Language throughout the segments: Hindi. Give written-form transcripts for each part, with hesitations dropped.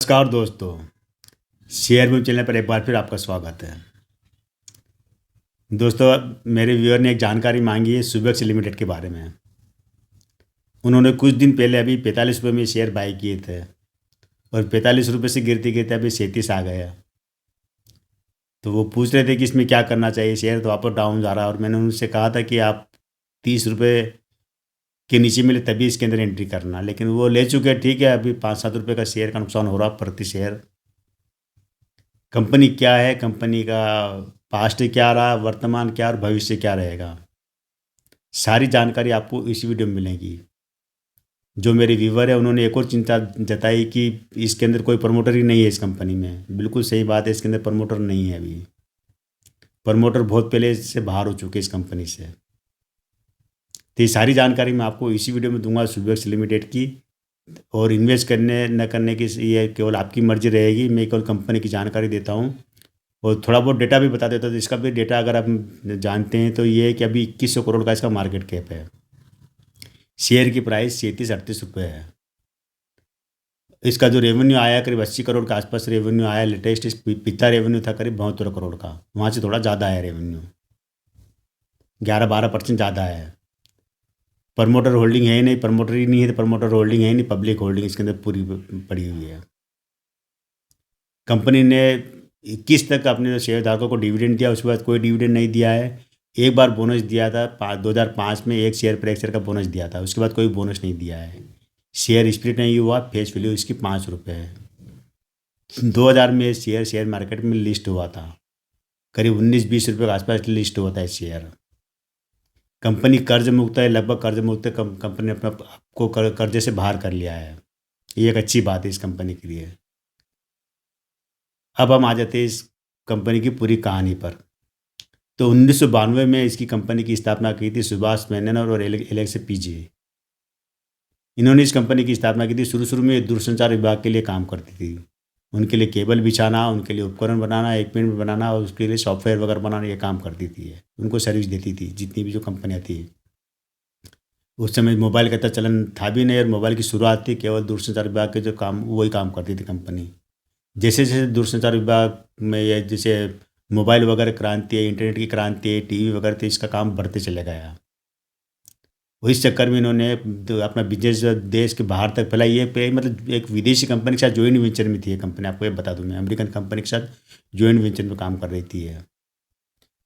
नमस्कार दोस्तों, शेयर व्यू चैनल पर एक बार फिर आपका स्वागत है। दोस्तों, मेरे व्यूअर ने एक जानकारी मांगी है सुबेक्स लिमिटेड के बारे में। उन्होंने कुछ दिन पहले अभी 45 रुपये में शेयर बाई किए थे और 45 रुपये से गिरते गिरते अभी 37 आ गया। तो वो पूछ रहे थे कि इसमें क्या करना चाहिए, शेयर तो वापस डाउन जा रहा है। और मैंने उनसे कहा था कि आप 30 रुपये के नीचे मिले तभी इसके अंदर एंट्री करना, लेकिन वो ले चुके हैं। ठीक है, अभी 5-7 रुपये का शेयर का नुकसान हो रहा प्रति शेयर। कंपनी क्या है, कंपनी का पास्ट क्या रहा, वर्तमान क्या और भविष्य क्या रहेगा, सारी जानकारी आपको इस वीडियो में मिलेगी। जो मेरे व्यूवर है उन्होंने एक और चिंता जताई कि इसके अंदर कोई प्रमोटर ही नहीं है इस कंपनी में। बिल्कुल सही बात है, इसके अंदर प्रमोटर नहीं है। अभी प्रमोटर बहुत पहले से बाहर हो चुके इस कंपनी से। तो ये सारी जानकारी मैं आपको इसी वीडियो में दूंगा सुबेक्स लिमिटेड की। और इन्वेस्ट करने न करने की ये केवल आपकी मर्जी रहेगी। मैं केवल कंपनी की जानकारी देता हूँ और थोड़ा बहुत डेटा भी बता देता हूँ। तो इसका भी डेटा अगर आप जानते हैं तो ये है कि अभी 2100 करोड़ का इसका मार्केट कैप है। शेयर की प्राइस 37-38 रुपये है। इसका जो रेवेन्यू आया करीब 80 करोड़ के आसपास रेवेन्यू आया। लेटेस्ट इस पिछला रेवेन्यू था करीब 72 करोड़ का, वहाँ से थोड़ा ज़्यादा आया रेवेन्यू, 11-12% ज़्यादा है। प्रमोटर होल्डिंग है ही नहीं, प्रमोटर ही नहीं है तो प्रमोटर होल्डिंग है ही नहीं, पब्लिक होल्डिंग इसके अंदर पूरी पड़ी हुई है। कंपनी ने 21 तक अपने शेयरधारकों को डिविडेंड दिया, उसके बाद कोई डिविडेंड नहीं दिया है। एक बार बोनस दिया था 2005 में, एक शेयर पर एक शेयर का बोनस दिया था, उसके बाद कोई बोनस नहीं दिया है। शेयर स्प्लिट नहीं हुआ, फेस वैल्यू इसकी 5 रुपये है। 2000 में शेयर मार्केट में लिस्ट हुआ था, करीब 19-20 रुपये के आसपास लिस्ट हुआ था शेयर। कंपनी कर्ज मुक्त है, लगभग कर्ज मुक्त है। कंपनी ने अपना आपको कर्जे से बाहर कर लिया है। ये एक अच्छी बात है इस कंपनी के लिए। अब हम आ जाते हैं इस कंपनी की पूरी कहानी पर। तो 1992 में इसकी कंपनी की स्थापना की थी सुभाष मेनन और एलेक्स पीजे। इन्होंने इस कंपनी की स्थापना की थी। शुरू शुरू में दूरसंचार विभाग के लिए काम करती थी। उनके लिए केबल बिछाना, उनके लिए उपकरण बनाना, इक्विपमेंट बनाना और उसके लिए सॉफ्टवेयर वगैरह बनाना, ये काम करती थी। उनको सर्विस देती थी जितनी भी जो कंपनियाँ थी। उस समय मोबाइल का इतना चलन था भी नहीं और मोबाइल की शुरुआत थी, केवल दूरसंचार विभाग के जो काम वही काम करती थी कंपनी। जैसे जैसे दूरसंचार विभाग में ये जैसे मोबाइल वगैरह क्रांति है, इंटरनेट की क्रांति है, टीवी वगैरह थी, इसका काम बढ़ते चले गया। और इस चक्कर में इन्होंने अपना बिजनेस देश के बाहर तक फैलाई। ये पे मतलब एक विदेशी कंपनी के साथ जॉइंट वेंचर में थी ये कंपनी। आपको ये बता दूं, मैं अमेरिकन कंपनी के साथ जॉइंट वेंचर में काम कर रही थी ये।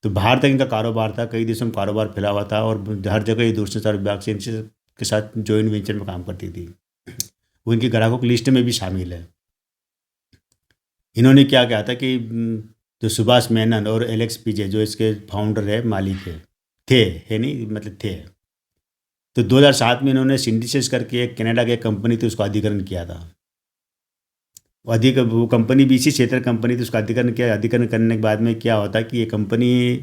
तो बाहर तक इनका कारोबार था, कई देशों में कारोबार फैला हुआ था और हर जगह ये दूरसंचार विभाग से इनसे के साथ जॉइंट वेंचर में काम करती थी। वो इनके ग्राहकों की लिस्ट में भी शामिल है। इन्होंने क्या कहा था कि जो सुभाष मेनन और एलेक्स पीजे जो इसके फाउंडर है, मालिक थे, है नहीं मतलब थे। तो 2007 में इन्होंने सिंडिसेस करके एक कनाडा की एक कंपनी थी, उसको अधिग्रहण किया था। वो कंपनी भी इसी क्षेत्र कंपनी थी, उसका अधिग्रहण किया। अधिग्रहण करने के बाद में क्या होता कि ये कंपनी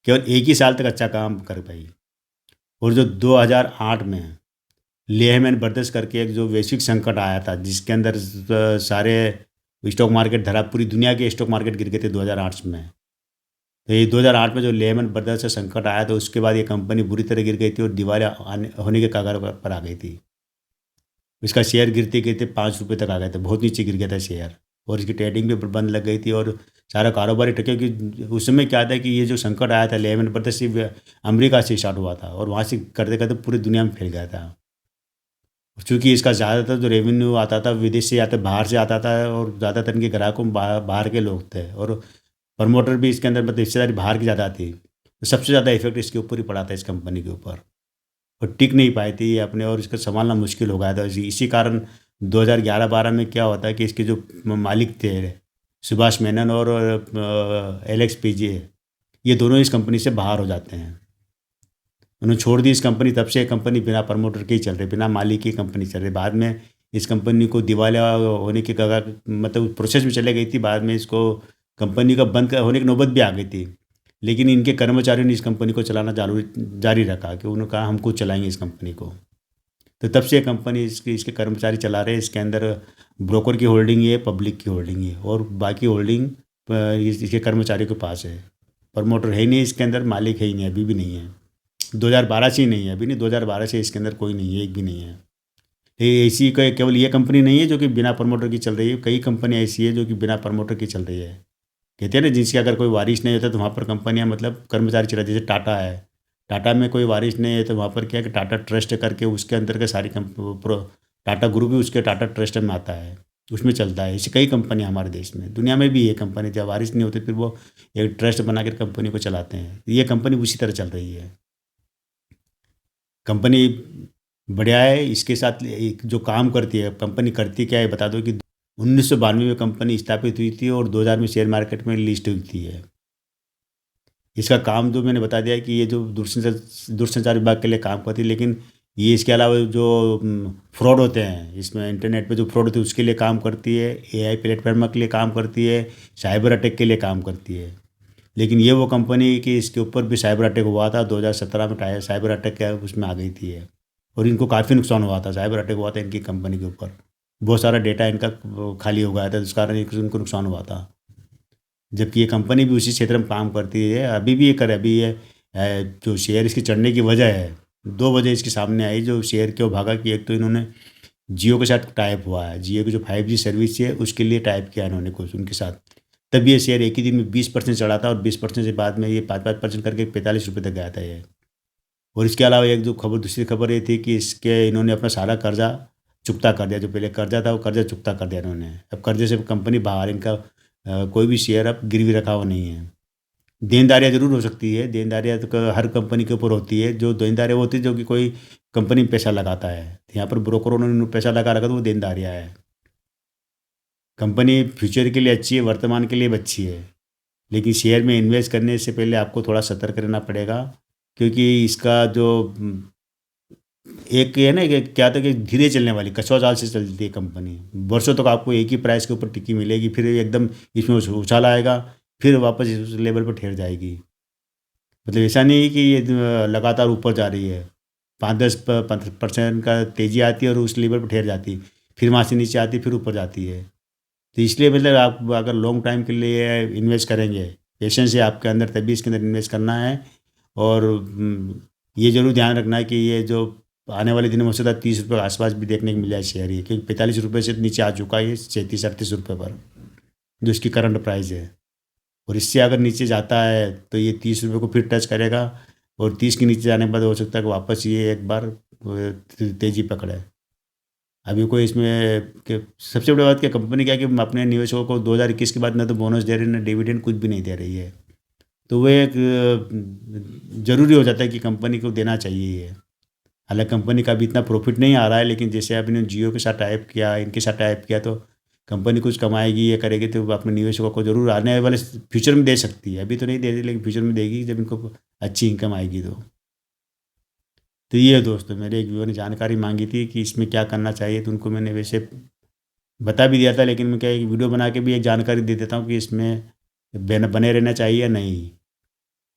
केवल एक ही साल तक अच्छा काम कर पाई। और जो 2008 में लेहमैन ब्रदर्स करके एक जो वैश्विक संकट आया था, जिसके अंदर सारे स्टॉक मार्केट धरा, पूरी दुनिया के स्टॉक मार्केट गिर गए थे 2008 में। तो ये 2008 में जो लेहमैन ब्रदर्स से संकट आया, तो उसके बाद ये कंपनी बुरी तरह गिर गई थी और दिवालिया होने के कगार पर आ गई थी। इसका शेयर गिरते गिरते 5 रुपये तक आ गए थे, बहुत नीचे गिर गया था शेयर। और इसकी ट्रेडिंग भी बंद लग गई थी और सारा कारोबार ही ठप, क्योंकि उस समय क्या था कि ये जो संकट आया था लेहमैन ब्रदर्स सिर्फ अमेरिका से स्टार्ट हुआ था और वहाँ से करते करते पूरी दुनिया में फैल गया था। चूँकि इसका ज़्यादातर जो रेवेन्यू आता था विदेश से आता, बाहर से आता था और ज़्यादातर इनके ग्राहकों में बाहर के लोग थे और प्रमोटर भी इसके अंदर मतलब हिस्सेदारी बाहर की ज़्यादा थी। तो सबसे ज़्यादा इफेक्ट इसके ऊपर ही पड़ा था, इस कंपनी के ऊपर। और टिक नहीं पाई थी ये अपने, और इसको संभालना मुश्किल हो गया था। इसी कारण 2011-12 में क्या होता है कि इसके जो मालिक थे सुभाष मेनन और एलेक्स पीजे, ये दोनों इस कंपनी से बाहर हो जाते हैं। उन्होंने छोड़ दी इस कंपनी। तब से कंपनी बिना प्रमोटर के ही चल रही, बिना मालिक की कंपनी चल रही। बाद में इस कंपनी को दिवालिया होने की कगार मतलब प्रोसेस में चले गई थी। बाद में इसको कंपनी का बंद होने की नौबत भी आ गई थी, लेकिन इनके कर्मचारियों ने इस कंपनी को चलाना जारी रखा कि उन्होंने कहा हम खुद चलाएंगे इस कंपनी को। तो तब से ये कंपनी इसके कर्मचारी चला रहे हैं। इसके अंदर ब्रोकर की होल्डिंग है, पब्लिक की होल्डिंग है और बाकी होल्डिंग इसके कर्मचारियों के पास है। प्रमोटर है ही नहीं इसके अंदर, मालिक है ही नहीं, अभी भी नहीं है। 2012 से ही नहीं है, अभी नहीं, 2012 से इसके अंदर कोई नहीं है, एक भी नहीं है। तो ऐसी कोई केवल ये कंपनी नहीं है जो कि बिना प्रमोटर की चल रही है, कई कंपनी ऐसी है जो कि बिना प्रमोटर की चल रही है। कहते हैं ना, जिसकी अगर कोई वारिस नहीं होता तो वहाँ पर कंपनियाँ मतलब कर्मचारी चलाती, जैसे टाटा है। टाटा में कोई वारिस नहीं है तो वहाँ पर क्या है कि टाटा ट्रस्ट करके उसके अंदर के सारी टाटा ग्रुप भी उसके टाटा ट्रस्ट में आता है, उसमें चलता है। ऐसी कई कंपनियाँ हमारे देश में, दुनिया में भी ये कंपनी जब वारिस नहीं होते फिर वो एक ट्रस्ट बना कर कंपनी को चलाते हैं। ये कंपनी उसी तरह चल रही है। कंपनी बढ़िया है। इसके साथ एक जो काम करती है कंपनी, करती क्या है बता दो कि 1992 में कंपनी स्थापित हुई थी और 2000 में शेयर मार्केट में लिस्ट हुई थी है। इसका काम जो मैंने बता दिया कि ये जो दूरसंचार विभाग के लिए काम करती है, लेकिन ये इसके अलावा जो फ्रॉड होते हैं इसमें, इंटरनेट पे जो फ्रॉड होते हैं उसके लिए काम करती है, एआई प्लेटफॉर्म के लिए काम करती है, साइबर अटैक के लिए काम करती है। लेकिन ये वो कंपनी कि इसके ऊपर भी साइबर अटैक हुआ था 2017 में, साइबर अटैक क्या उसमें आ गई थी ये, और इनको काफ़ी नुकसान हुआ था। साइबर अटैक हुआ था इनकी कंपनी के ऊपर, बहुत सारा डेटा इनका खाली हो गया था, जिस कारण इनको नुकसान हुआ था। जबकि ये कंपनी भी उसी क्षेत्र में काम करती है, अभी भी ये करे। अभी ये जो शेयर इसकी चढ़ने की वजह है, दो वजह इसके सामने आई जो शेयर क्यों भागा। कि एक तो इन्होंने जियो के साथ टाइप हुआ है, जियो की जो 5G सर्विस है उसके लिए टाइप किया इन्होंने कुछ उनके साथ, तब ये शेयर एक ही दिन में 20% चढ़ा था, और 20% से बाद में ये 5-5% करके 45 रुपये तक गया था ये। और इसके अलावा एक जो खबर, दूसरी खबर ये थी कि इसके इन्होंने अपना सारा कर्जा चुकता कर दिया। जो पहले कर्जा था वो कर्जा चुकता कर दिया इन्होंने, अब कर्जे से कंपनी बाहर, इनका कोई भी शेयर अब गिरवी रखा हुआ नहीं है। देनदारियाँ जरूर हो सकती है, देनदारियाँ तो हर कंपनी के ऊपर होती है। जो देनदारियाँ होती है जो कि कोई कंपनी में पैसा लगाता है, तो यहाँ पर ब्रोकरों ने पैसा लगा रखा तो वो देनदारियाँ है। कंपनी फ्यूचर के लिए अच्छी है, वर्तमान के लिए भी अच्छी है, लेकिन शेयर में इन्वेस्ट करने से पहले आपको थोड़ा सतर्क रहना पड़ेगा। क्योंकि इसका जो एक ये ना कि क्या था कि धीरे चलने वाली, कछुआ चाल से चलती है कंपनी। वर्षों तक आपको एक ही प्राइस के ऊपर टिकी मिलेगी, फिर एकदम इसमें उछाल आएगा, फिर वापस इस लेवल पर ठहर जाएगी। मतलब ऐसा नहीं है कि ये लगातार ऊपर जा रही है। 5-10% का तेज़ी आती है और उस लेवल पर ठहर जाती है, फिर वहाँ से नीचे आती है, फिर ऊपर जाती है। तो इसलिए मतलब आप अगर लॉन्ग टाइम के लिए इन्वेस्ट करेंगे, पेशेंस है आपके अंदर, तभी इसके अंदर इन्वेस्ट करना है। और ये ज़रूर ध्यान रखना है कि ये जो आने वाले दिनों में हो सकता है 30 रुपये के आसपास भी देखने को मिल जाए शेयर ये, क्योंकि 45 रुपये से नीचे आ चुका है ये 37-38 रुपये पर, जो इसकी करंट प्राइस है। और इससे अगर नीचे जाता है तो ये 30 रुपये को फिर टच करेगा, और 30 के नीचे जाने के बाद हो सकता है कि वापस ये एक बार तेज़ी पकड़े। अभी कोई इसमें कि सबसे बड़ी बात क्या, कंपनी क्या है कि अपने निवेशकों को 2021 के बाद ना तो बोनस दे रही है ना डिविडेंड, कुछ भी नहीं दे रही है। तो वो एक ज़रूरी हो जाता है कि कंपनी को देना चाहिए ये। हालांकि कंपनी का भी इतना प्रॉफिट नहीं आ रहा है, लेकिन जैसे अब इन्होंने जियो के साथ टाइप किया, इनके साथ टाइप किया, तो कंपनी कुछ कमाएगी, ये करेगी, तो वो अपने निवेशकों को जरूर आने वाले फ्यूचर में दे सकती है। अभी तो नहीं दे रही, लेकिन फ्यूचर में देगी जब इनको अच्छी इनकम आएगी तो ये दोस्तों, मेरे एक व्यूअर ने जानकारी मांगी थी कि इसमें क्या करना चाहिए, तो उनको मैंने वैसे बता भी दिया था, लेकिन मैं क्या एक वीडियो बना के भी एक जानकारी दे देता हूँ कि इसमें बने रहना चाहिए या नहीं।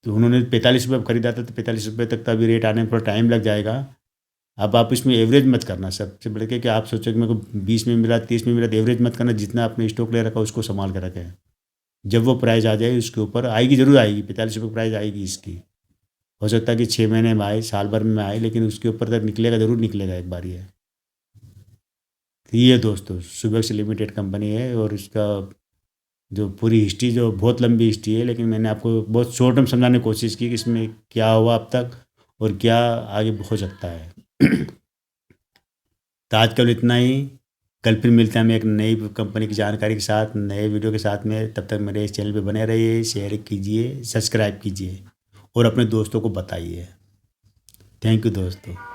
तो उन्होंने 45 रुपये खरीदा था, तो 45 रुपये तक तो अभी रेट आने में थोड़ा टाइम लग जाएगा। अब आप इसमें एवरेज मत करना, सबसे बढ़ के कि आप सोचो कि मेरे को 20 में मिला, 30 में मिला, तो एवरेज मत करना। जितना आपने स्टॉक ले रखा उसको संभाल के रखें। जब वो प्राइस आ जाए उसके ऊपर आएगी, जरूर आएगी, 45 रुपये प्राइस आएगी इसकी। हो सकता है कि 6 महीने में आए, साल भर में आए, लेकिन उसके ऊपर तक निकलेगा, जरूर निकलेगा एक बार ये। तो ये दोस्तों सुबेक्स लिमिटेड कंपनी है, और इसका जो पूरी हिस्ट्री, जो बहुत लंबी हिस्ट्री है, लेकिन मैंने आपको बहुत शॉर्ट टर्म समझाने की कोशिश की कि इसमें क्या हुआ अब तक और क्या आगे हो सकता है। तो आज केवल इतना ही। कल फिर मिलते हैं हम एक नई कंपनी की जानकारी के साथ, नए वीडियो के साथ में। तब तक मेरे इस चैनल पे बने रहिए, शेयर कीजिए, सब्सक्राइब कीजिए और अपने दोस्तों को बताइए। थैंक यू दोस्तों।